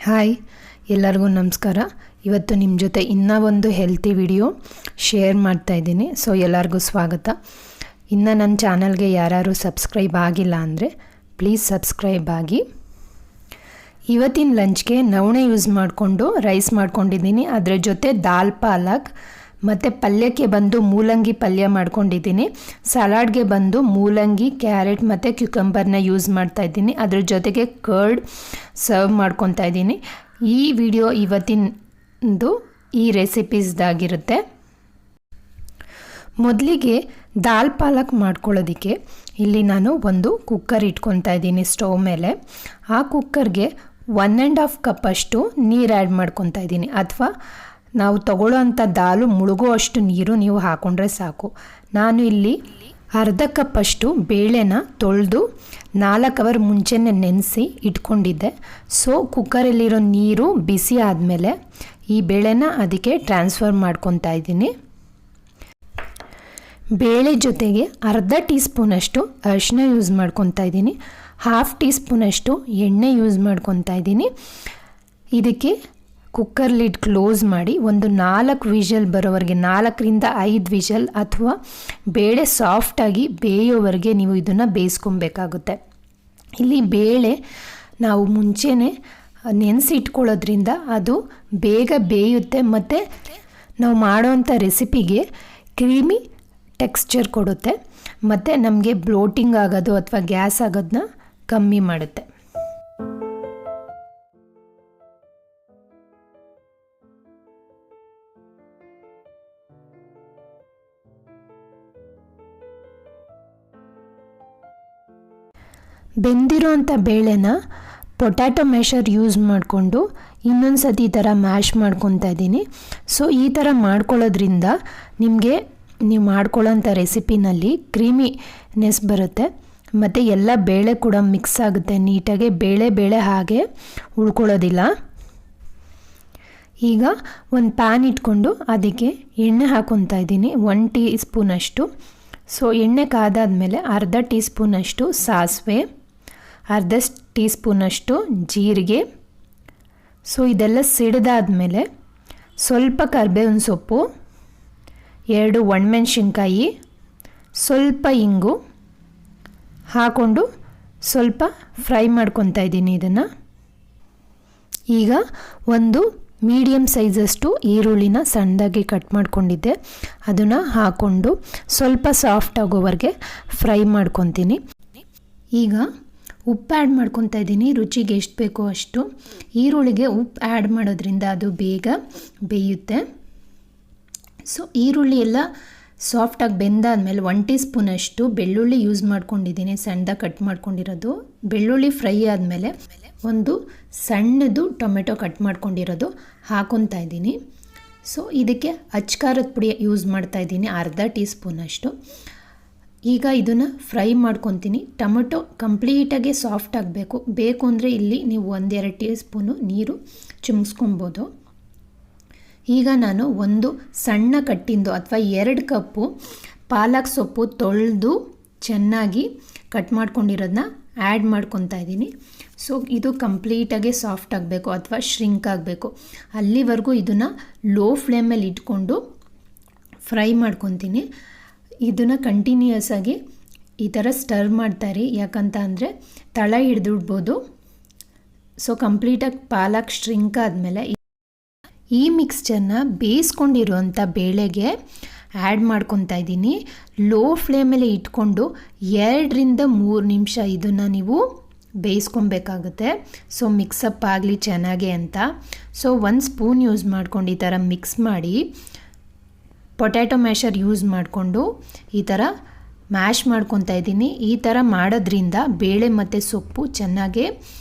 Hi ಎಲ್ಲರಿಗೂ ನಮಸ್ಕಾರ. ಇವತ್ತು ನಿಮ್ಮ ಜೊತೆ ಇನ್ನೂ ಒಂದು ಹೆಲ್ತಿ ವಿಡಿಯೋ ಶೇರ್ ಮಾಡ್ತಾ ಇದ್ದೀನಿ. ಸೊ ಎಲ್ಲರಿಗೂ ಸ್ವಾಗತ. ಇನ್ನು ನನ್ನ ಚಾನಲ್ಗೆ ಯಾರು ಸಬ್ಸ್ಕ್ರೈಬ್ ಆಗಿಲ್ಲ ಅಂದರೆ ಪ್ಲೀಸ್ ಸಬ್ಸ್ಕ್ರೈಬ್ ಆಗಿ. ಇವತ್ತಿನ ಲಂಚ್ಗೆ ನವಣೆ ಯೂಸ್ ಮಾಡಿಕೊಂಡು ರೈಸ್ ಮಾಡ್ಕೊಂಡಿದ್ದೀನಿ. ಅದರ ಜೊತೆ ದಾಲ್ ಪಾಲಕ್ ಮತ್ತು ಪಲ್ಯಕ್ಕೆ ಬಂದು ಮೂಲಂಗಿ ಪಲ್ಯ ಮಾಡ್ಕೊಂಡಿದ್ದೀನಿ. ಸಲಾಡ್ಗೆ ಬಂದು ಮೂಲಂಗಿ, ಕ್ಯಾರೆಟ್ ಮತ್ತು ಕ್ಯುಕಂಬರ್ನ ಯೂಸ್ ಮಾಡ್ತಾಯಿದ್ದೀನಿ. ಅದ್ರ ಜೊತೆಗೆ ಕರ್ಡ್ ಸರ್ವ್ ಮಾಡ್ಕೊತಾ ಇದ್ದೀನಿ. ಈ ವಿಡಿಯೋ ಇವತ್ತಿನದು ಈ ರೆಸಿಪೀಸ್ದಾಗಿರುತ್ತೆ. ಮೊದಲಿಗೆ ದಾಲ್ ಪಾಲಕ್ ಮಾಡ್ಕೊಳ್ಳೋದಕ್ಕೆ ಇಲ್ಲಿ ನಾನು ಒಂದು ಕುಕ್ಕರ್ ಇಟ್ಕೊತಾ ಇದ್ದೀನಿ ಸ್ಟವ್ ಮೇಲೆ. ಆ ಕುಕ್ಕರ್ಗೆ 1.5 ಕಪ್ಪಷ್ಟು ನೀರು ಆ್ಯಡ್ ಮಾಡ್ಕೊತಾ ಇದ್ದೀನಿ. ಅಥವಾ ನಾವು ತಗೊಳ್ಳೋ ಅಂಥ ದಾಲು ಮುಳುಗೋ ಅಷ್ಟು ನೀರು ನೀವು ಹಾಕ್ಕೊಂಡ್ರೆ ಸಾಕು. ನಾನು ಇಲ್ಲಿ ಅರ್ಧ ಕಪ್ಪಷ್ಟು ಬೇಳೆನ ತೊಳೆದು 4 ಅವರ್ ಮುಂಚೆನೇ ನೆನೆಸಿ ಇಟ್ಕೊಂಡಿದ್ದೆ. ಸೊ ಕುಕ್ಕರಲ್ಲಿರೋ ನೀರು ಬಿಸಿ ಆದಮೇಲೆ ಈ ಬೇಳೆನ ಅದಕ್ಕೆ ಟ್ರಾನ್ಸ್ಫರ್ ಮಾಡ್ಕೊತಾ ಇದ್ದೀನಿ. ಬೇಳೆ ಜೊತೆಗೆ ಅರ್ಧ ಟೀ ಸ್ಪೂನಷ್ಟು ಅರಿಶಿನ ಯೂಸ್ ಮಾಡ್ಕೊತಾ ಇದ್ದೀನಿ. 1/2 ಟೀ ಸ್ಪೂನಷ್ಟು ಎಣ್ಣೆ ಯೂಸ್ ಮಾಡ್ಕೊತಾ ಇದ್ದೀನಿ. ಇದಕ್ಕೆ ಕುಕ್ಕರ್ ಲಿಡ್ ಕ್ಲೋಸ್ ಮಾಡಿ ಒಂದು 4 ವಿಷಲ್ ಬರೋವರೆಗೆ, 4ರಿಂದ 5 ವಿಷಲ್ ಅಥವಾ ಬೇಳೆ ಸಾಫ್ಟಾಗಿ ಬೇಯೋವರೆಗೆ ನೀವು ಇದನ್ನು ಬೇಯಿಸ್ಕೊಬೇಕಾಗುತ್ತೆ. ಇಲ್ಲಿ ಬೇಳೆ ನಾವು ಮುಂಚೆನೇ ನೆನೆಸಿಟ್ಕೊಳ್ಳೋದ್ರಿಂದ ಅದು ಬೇಗ ಬೇಯುತ್ತೆ ಮತ್ತು ನಾವು ಮಾಡೋವಂಥ ರೆಸಿಪಿಗೆ ಕ್ರೀಮಿ ಟೆಕ್ಸ್ಚರ್ ಕೊಡುತ್ತೆ ಮತ್ತು ನಮಗೆ ಬ್ಲೋಟಿಂಗ್ ಆಗೋದು ಅಥವಾ ಗ್ಯಾಸ್ ಆಗೋದನ್ನ ಕಮ್ಮಿ ಮಾಡುತ್ತೆ. ಬೆಂದಿರೋಂಥ ಬೇಳೆನ ಪೊಟ್ಯಾಟೊ ಮ್ಯಾಶರ್ ಯೂಸ್ ಮಾಡಿಕೊಂಡು ಇನ್ನೊಂದು ಸತಿ ಈ ಥರ ಮ್ಯಾಶ್ ಮಾಡ್ಕೊತಾ ಇದ್ದೀನಿ. ಸೊ ಈ ಥರ ಮಾಡ್ಕೊಳ್ಳೋದ್ರಿಂದ ನಿಮಗೆ ನೀವು ಮಾಡ್ಕೊಳ್ಳೋಂಥ ರೆಸಿಪಿನಲ್ಲಿ ಕ್ರೀಮಿನೆಸ್ ಬರುತ್ತೆ ಮತ್ತು ಎಲ್ಲ ಬೇಳೆ ಕೂಡ ಮಿಕ್ಸ್ ಆಗುತ್ತೆ ನೀಟಾಗಿ. ಬೇಳೆ ಹಾಗೆ ಉಳ್ಕೊಳ್ಳೋದಿಲ್ಲ. ಈಗ ಒಂದು ಪ್ಯಾನ್ ಇಟ್ಕೊಂಡು ಅದಕ್ಕೆ ಎಣ್ಣೆ ಹಾಕ್ಕೊತಾ ಇದ್ದೀನಿ, 1 ಟೀ ಸ್ಪೂನಷ್ಟು. ಸೊ ಎಣ್ಣೆ ಕಾದಾದಮೇಲೆ ಅರ್ಧ ಟೀ ಸ್ಪೂನಷ್ಟು ಸಾಸಿವೆ, ಅರ್ಧ ಟೀ ಸ್ಪೂನಷ್ಟು ಜೀರಿಗೆ. ಸೊ ಇದೆಲ್ಲ ಸಿಡಿದಾದ್ಮೇಲೆ ಸ್ವಲ್ಪ ಕರಿಬೇವಿನ ಸೊಪ್ಪು, 2 ಒಣಮೆಣಸಿನ್ಕಾಯಿ, ಸ್ವಲ್ಪ ಇಂಗು ಹಾಕ್ಕೊಂಡು ಸ್ವಲ್ಪ ಫ್ರೈ ಮಾಡ್ಕೊತಾ ಇದ್ದೀನಿ ಇದನ್ನು. ಈಗ ಒಂದು ಮೀಡಿಯಮ್ ಸೈಜಷ್ಟು ಈರುಳ್ಳಿನ ಸಣ್ಣದಾಗಿ ಕಟ್ ಮಾಡ್ಕೊಂಡಿದ್ದೆ, ಅದನ್ನು ಹಾಕ್ಕೊಂಡು ಸ್ವಲ್ಪ ಸಾಫ್ಟ್ ಆಗೋವರೆಗೆ ಫ್ರೈ ಮಾಡ್ಕೊತೀನಿ. ಈಗ ಉಪ್ಪು ಆ್ಯಡ್ ಮಾಡ್ಕೊತಾ ಇದ್ದೀನಿ, ರುಚಿಗೆ ಎಷ್ಟು ಬೇಕೋ ಅಷ್ಟು. ಈರುಳ್ಳಿಗೆ ಉಪ್ಪು ಆ್ಯಡ್ ಮಾಡೋದ್ರಿಂದ ಅದು ಬೇಗ ಬೇಯುತ್ತೆ. ಸೊ ಈರುಳ್ಳಿ ಎಲ್ಲ ಸಾಫ್ಟಾಗಿ ಬೆಂದಾದಮೇಲೆ 1 ಟೀ ಸ್ಪೂನಷ್ಟು ಬೆಳ್ಳುಳ್ಳಿ ಯೂಸ್ ಮಾಡ್ಕೊಂಡಿದ್ದೀನಿ, ಸಣ್ಣದಾಗಿ ಕಟ್ ಮಾಡ್ಕೊಂಡಿರೋದು. ಬೆಳ್ಳುಳ್ಳಿ ಫ್ರೈ ಆದಮೇಲೆ ಒಂದು ಸಣ್ಣದು ಟೊಮೆಟೊ ಕಟ್ ಮಾಡ್ಕೊಂಡಿರೋದು ಹಾಕ್ಕೊತಾ ಇದ್ದೀನಿ. ಸೊ ಇದಕ್ಕೆ ಅಚ್ಕಾರದ ಪುಡಿ ಯೂಸ್ ಮಾಡ್ತಾಯಿದ್ದೀನಿ, ಅರ್ಧ ಟೀ ಸ್ಪೂನಷ್ಟು. ಈಗ ಇದನ್ನು ಫ್ರೈ ಮಾಡ್ಕೊತೀನಿ. ಟೊಮೆಟೊ ಕಂಪ್ಲೀಟಾಗಿ ಸಾಫ್ಟ್ ಆಗಬೇಕು. ಬೇಕು ಅಂದರೆ ಇಲ್ಲಿ ನೀವು 1-2 ಟೀ ಸ್ಪೂನು ನೀರು ಚಿಮ್ಸ್ಕೊಬೋದು. ಈಗ ನಾನು ಒಂದು ಸಣ್ಣ ಕಟ್ಟಿಂದು ಅಥವಾ 2 ಕಪ್ಪು ಪಾಲಕ್ ಸೊಪ್ಪು ತೊಳೆದು ಚೆನ್ನಾಗಿ ಕಟ್ ಮಾಡ್ಕೊಂಡಿರೋದನ್ನ ಆ್ಯಡ್ ಮಾಡ್ಕೊತಾ ಇದ್ದೀನಿ. ಸೊ ಇದು ಕಂಪ್ಲೀಟಾಗಿ ಸಾಫ್ಟ್ ಆಗಬೇಕು ಅಥವಾ ಶ್ರಿಂಕ್ ಆಗಬೇಕು. ಅಲ್ಲಿವರೆಗೂ ಇದನ್ನು ಲೋ ಫ್ಲೇಮಲ್ಲಿ ಇಟ್ಕೊಂಡು ಫ್ರೈ ಮಾಡ್ಕೊತೀನಿ. ಇದನ್ನು ಕಂಟಿನ್ಯೂಯಸ್ ಆಗಿ ಈ ಥರ ಸ್ಟರ್ ಮಾಡ್ತಾಯಿರಿ, ಯಾಕಂತ ಅಂದರೆ ತಳ ಹಿಡಿದಿಡ್ಬೋದು. ಸೊ ಕಂಪ್ಲೀಟಾಗಿ ಪಾಲಕ್ ಶ್ರಿಂಕ್ ಆದಮೇಲೆ ಈ ಮಿಕ್ಸ್ಚರ್ನ ಬೇಯಿಸ್ಕೊಂಡಿರುವಂಥ ಬೇಳೆಗೆ ಆ್ಯಡ್ ಮಾಡ್ಕೊತಾ ಇದ್ದೀನಿ. ಲೋ ಫ್ಲೇಮಲ್ಲಿ ಇಟ್ಕೊಂಡು 2ರಿಂದ 3 ನಿಮಿಷ ಇದನ್ನು ನೀವು ಬೇಯಿಸ್ಕೊಬೇಕಾಗುತ್ತೆ. ಸೊ ಮಿಕ್ಸಪ್ ಆಗಲಿ ಚೆನ್ನಾಗೆ ಅಂತ. ಸೊ 1 ಸ್ಪೂನ್ ಯೂಸ್ ಮಾಡ್ಕೊಂಡು ಈ ಥರ ಮಿಕ್ಸ್ ಮಾಡಿ ಪೊಟ್ಯಾಟೊ ಮ್ಯಾಶರ್ ಯೂಸ್ ಮಾಡಿಕೊಂಡು ಈ ಥರ ಮ್ಯಾಶ್ ಮಾಡ್ಕೊತಾ ಇದ್ದೀನಿ. ಈ ಥರ ಮಾಡೋದ್ರಿಂದ ಬೇಳೆ ಮತ್ತು ಸೊಪ್ಪು ಚೆನ್ನಾಗೇ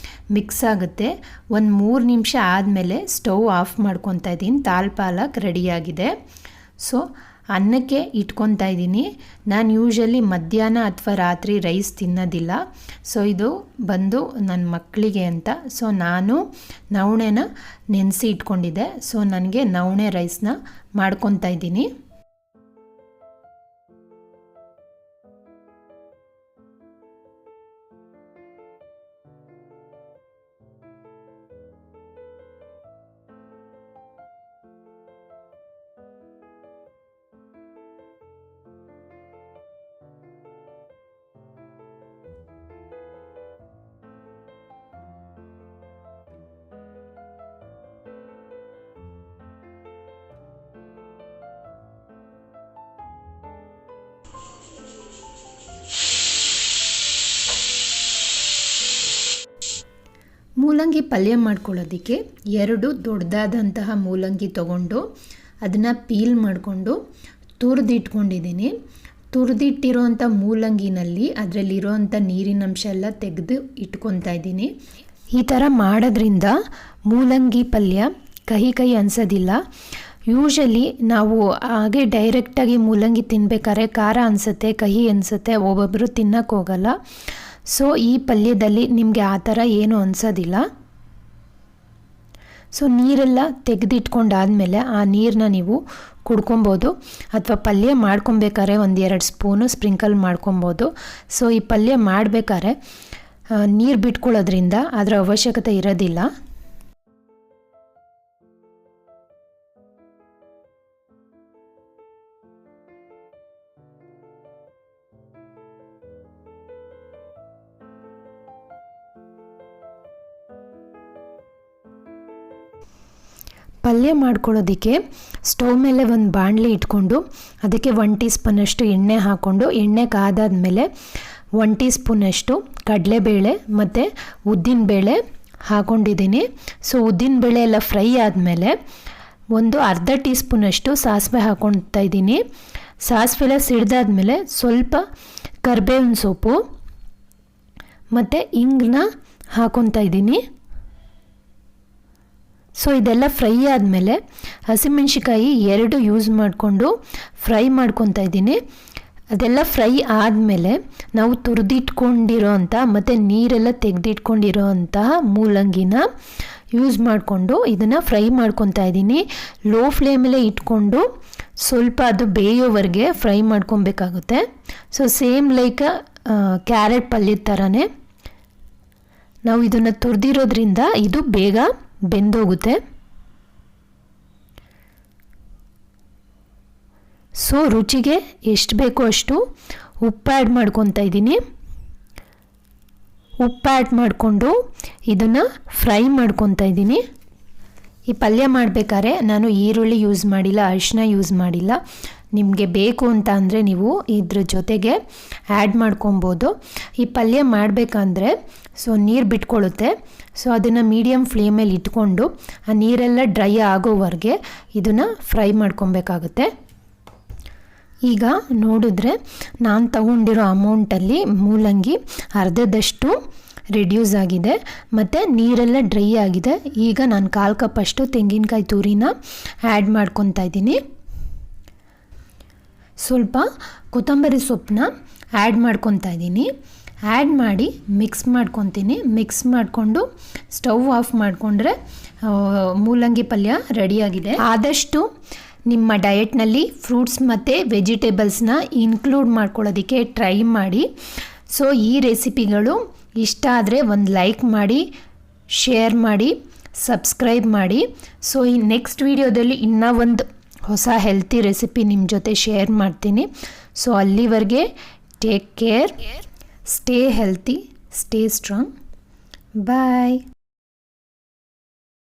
ಮಿಕ್ಸ್ ಆಗುತ್ತೆ. 1-3 ನಿಮಿಷ ಆದಮೇಲೆ ಸ್ಟವ್ ಆಫ್ ಮಾಡ್ಕೊತಾ ಇದ್ದೀನಿ. ದಾಲ್ ಪಾಲಕ್ ರೆಡಿಯಾಗಿದೆ. ಸೊ ಅನ್ನಕ್ಕೆ ಇಟ್ಕೊತಾ ಇದ್ದೀನಿ. ನಾನು ಯೂಶಲಿ ಮಧ್ಯಾಹ್ನ ಅಥವಾ ರಾತ್ರಿ ರೈಸ್ ತಿನ್ನೋದಿಲ್ಲ. ಸೊ ಇದು ಬಂದು ನನ್ನ ಮಕ್ಕಳಿಗೆ ಅಂತ. ಸೊ ನಾನು ನವಣೆನ ನೆನೆಸಿ ಇಟ್ಕೊಂಡಿದ್ದೆ. ಸೊ ನನಗೆ ನವಣೆ ರೈಸ್ನ ಮಾಡ್ಕೊತಾ ಇದ್ದೀನಿ. ಮೂಲಂಗಿ ಪಲ್ಯ ಮಾಡ್ಕೊಳ್ಳೋದಕ್ಕೆ 2 ದೊಡ್ಡದಾದಂತಹ ಮೂಲಂಗಿ ತೊಗೊಂಡು ಅದನ್ನು ಪೀಲ್ ಮಾಡಿಕೊಂಡು ತುರಿದಿಟ್ಕೊಂಡಿದ್ದೀನಿ. ತುರಿದಿಟ್ಟಿರೋಂಥ ಮೂಲಂಗಿನಲ್ಲಿ ಅದರಲ್ಲಿರೋಂಥ ನೀರಿನಂಶ ಎಲ್ಲ ತೆಗೆದು ಇಟ್ಕೊತಾ ಇದ್ದೀನಿ. ಈ ಥರ ಮಾಡೋದ್ರಿಂದ ಮೂಲಂಗಿ ಪಲ್ಯ ಕಹಿ ಅನಿಸೋದಿಲ್ಲ. ಯೂಶಲಿ ನಾವು ಹಾಗೆ ಡೈರೆಕ್ಟಾಗಿ ಮೂಲಂಗಿ ತಿನ್ಬೇಕಾದ್ರೆ ಖಾರ ಅನಿಸುತ್ತೆ, ಕಹಿ ಅನಿಸುತ್ತೆ, ಒಬ್ಬೊಬ್ಬರು ತಿನ್ನೋಕ್ಕೆ ಹೋಗಲ್ಲ. ಸೊ ಈ ಪಲ್ಯದಲ್ಲಿ ನಿಮಗೆ ಆ ಥರ ಏನೂ ಅನಿಸೋದಿಲ್ಲ. ಸೊ ನೀರೆಲ್ಲ ತೆಗೆದಿಟ್ಕೊಂಡಾದಮೇಲೆ ಆ ನೀರನ್ನ ನೀವು ಕುಡ್ಕೊಬೋದು, ಅಥವಾ ಪಲ್ಯ ಮಾಡ್ಕೊಬೇಕಾದ್ರೆ 1-2 ಸ್ಪೂನು ಸ್ಪ್ರಿಂಕಲ್ ಮಾಡ್ಕೊಬೋದು. ಸೊ ಈ ಪಲ್ಯ ಮಾಡಬೇಕಾದ್ರೆ ನೀರು ಬಿಟ್ಕೊಳ್ಳೋದ್ರಿಂದ ಅದರ ಅವಶ್ಯಕತೆ ಇರೋದಿಲ್ಲ. ಪಲ್ಯ ಮಾಡ್ಕೊಳ್ಳೋದಕ್ಕೆ ಸ್ಟವ್ ಮೇಲೆ ಒಂದು ಬಾಣಲಿ ಇಟ್ಕೊಂಡು ಅದಕ್ಕೆ 1 ಟೀ ಸ್ಪೂನಷ್ಟು ಎಣ್ಣೆ ಹಾಕ್ಕೊಂಡು, ಎಣ್ಣೆ ಕಾದಾದ್ಮೇಲೆ 1 ಟೀ ಸ್ಪೂನಷ್ಟು ಕಡಲೆಬೇಳೆ ಮತ್ತು ಉದ್ದಿನಬೇಳೆ ಹಾಕ್ಕೊಂಡಿದ್ದೀನಿ. ಸೊ ಉದ್ದಿನಬೇಳೆ ಎಲ್ಲ ಫ್ರೈ ಆದಮೇಲೆ ಒಂದು ಅರ್ಧ ಟೀ ಸ್ಪೂನಷ್ಟು ಸಾಸಿವೆ ಹಾಕ್ಕೊಳ್ತಾ ಇದ್ದೀನಿ. ಸಾಸಿವೆ ಎಲ್ಲ ಸಿಡ್ದಾದ್ಮೇಲೆ ಸ್ವಲ್ಪ ಕರಿಬೇವಿನ ಸೊಪ್ಪು ಮತ್ತು ಇಂಗನ್ನ ಹಾಕ್ಕೊತಾ ಇದ್ದೀನಿ. ಸೊ ಇದೆಲ್ಲ ಫ್ರೈ ಆದಮೇಲೆ ಹಸಿಮೆಣ್ಸಿಕಾಯಿ 2 ಯೂಸ್ ಮಾಡಿಕೊಂಡು ಫ್ರೈ ಮಾಡ್ಕೊತಾ ಇದ್ದೀನಿ. ಅದೆಲ್ಲ ಫ್ರೈ ಆದಮೇಲೆ ನಾವು ತುರಿದಿಟ್ಕೊಂಡಿರೋ ಅಂಥ ಮತ್ತು ನೀರೆಲ್ಲ ತೆಗೆದಿಟ್ಕೊಂಡಿರೋ ಅಂತಹ ಮೂಲಂಗಿನ ಯೂಸ್ ಮಾಡಿಕೊಂಡು ಇದನ್ನು ಫ್ರೈ ಮಾಡ್ಕೊತಾ ಇದ್ದೀನಿ. ಲೋ ಫ್ಲೇಮಲ್ಲೇ ಇಟ್ಕೊಂಡು ಸ್ವಲ್ಪ ಅದು ಬೇಯೋವರೆಗೆ ಫ್ರೈ ಮಾಡ್ಕೊಬೇಕಾಗುತ್ತೆ. ಸೊ ಸೇಮ್ ಲೈಕ್ ಕ್ಯಾರೆಟ್ ಪಲ್ಯದ ಥರನೇ ನಾವು ಇದನ್ನು ತುರಿದಿರೋದ್ರಿಂದ ಇದು ಬೇಗ ಬೆಂದೋಗುತ್ತೆ. ಸೊ ರುಚಿಗೆ ಎಷ್ಟು ಬೇಕೋ ಅಷ್ಟು ಉಪ್ಪು ಆ್ಯಡ್ ಮಾಡ್ಕೊತಾ ಇದ್ದೀನಿ. ಉಪ್ಪು ಆ್ಯಡ್ ಮಾಡಿಕೊಂಡು ಇದನ್ನು ಫ್ರೈ ಮಾಡ್ಕೊತಾ ಇದ್ದೀನಿ. ಈ ಪಲ್ಯ ಮಾಡಬೇಕಾದ್ರೆ ನಾನು ಈರುಳ್ಳಿ ಯೂಸ್ ಮಾಡಿಲ್ಲ, ಅರಿಶಿನ ಯೂಸ್ ಮಾಡಿಲ್ಲ. ನಿಮಗೆ ಬೇಕು ಅಂತ ಅಂದರೆ ನೀವು ಇದ್ರ ಜೊತೆಗೆ ಆ್ಯಡ್ ಮಾಡ್ಕೊಬೋದು. ಈ ಪಲ್ಯ ಮಾಡಬೇಕಂದ್ರೆ ಸೊ ನೀರು ಬಿಟ್ಕೊಳ್ಳುತ್ತೆ. ಸೊ ಅದನ್ನು ಮೀಡಿಯಮ್ ಫ್ಲೇಮಲ್ಲಿ ಇಟ್ಕೊಂಡು ಆ ನೀರೆಲ್ಲ ಡ್ರೈ ಆಗೋವರೆಗೆ ಇದನ್ನು ಫ್ರೈ ಮಾಡ್ಕೊಬೇಕಾಗುತ್ತೆ. ಈಗ ನೋಡಿದ್ರೆ ನಾನು ತಗೊಂಡಿರೋ ಅಮೌಂಟಲ್ಲಿ ಮೂಲಂಗಿ ಅರ್ಧದಷ್ಟು ರೆಡ್ಯೂಸ್ ಆಗಿದೆ ಮತ್ತು ನೀರೆಲ್ಲ ಡ್ರೈ ಆಗಿದೆ. ಈಗ ನಾನು 1/4 ಕಪ್ಪಷ್ಟು ತೆಂಗಿನಕಾಯಿ ತುರಿನ ಆ್ಯಡ್ ಮಾಡ್ಕೊತಾ ಇದ್ದೀನಿ. ಸ್ವಲ್ಪ ಕೊತ್ತಂಬರಿ ಸೊಪ್ಪನ್ನ ಆ್ಯಡ್ ಮಾಡ್ಕೊತಾ ಇದ್ದೀನಿ. ಆ್ಯಡ್ ಮಾಡಿ ಮಿಕ್ಸ್ ಮಾಡ್ಕೊತೀನಿ. ಮಿಕ್ಸ್ ಮಾಡಿಕೊಂಡು ಸ್ಟವ್ ಆಫ್ ಮಾಡಿಕೊಂಡ್ರೆ ಮೂಲಂಗಿ ಪಲ್ಯ ರೆಡಿಯಾಗಿದೆ. ಆದಷ್ಟು ನಿಮ್ಮ ಡಯೆಟ್ನಲ್ಲಿ ಫ್ರೂಟ್ಸ್ ಮತ್ತು ವೆಜಿಟೇಬಲ್ಸ್ನ ಇನ್ಕ್ಲೂಡ್ ಮಾಡ್ಕೊಳ್ಳೋದಕ್ಕೆ ಟ್ರೈ ಮಾಡಿ. ಸೊ ಈ ರೆಸಿಪಿಗಳು ಇಷ್ಟ ಆದರೆ ಒಂದು ಲೈಕ್ ಮಾಡಿ, ಶೇರ್ ಮಾಡಿ, ಸಬ್ಸ್ಕ್ರೈಬ್ ಮಾಡಿ. ಸೊ ಈ ನೆಕ್ಸ್ಟ್ ವಿಡಿಯೋದಲ್ಲಿ ಇನ್ನೂ ಒಂದು ಹೊಸ ಹೆಲ್ತಿ ರೆಸಿಪಿ ನಿಮ್ಮ ಜೊತೆ ಶೇರ್ ಮಾಡ್ತೀನಿ. ಸೊ ಅಲ್ಲಿವರೆಗೆ take care, stay healthy, stay strong. ಬಾಯ್.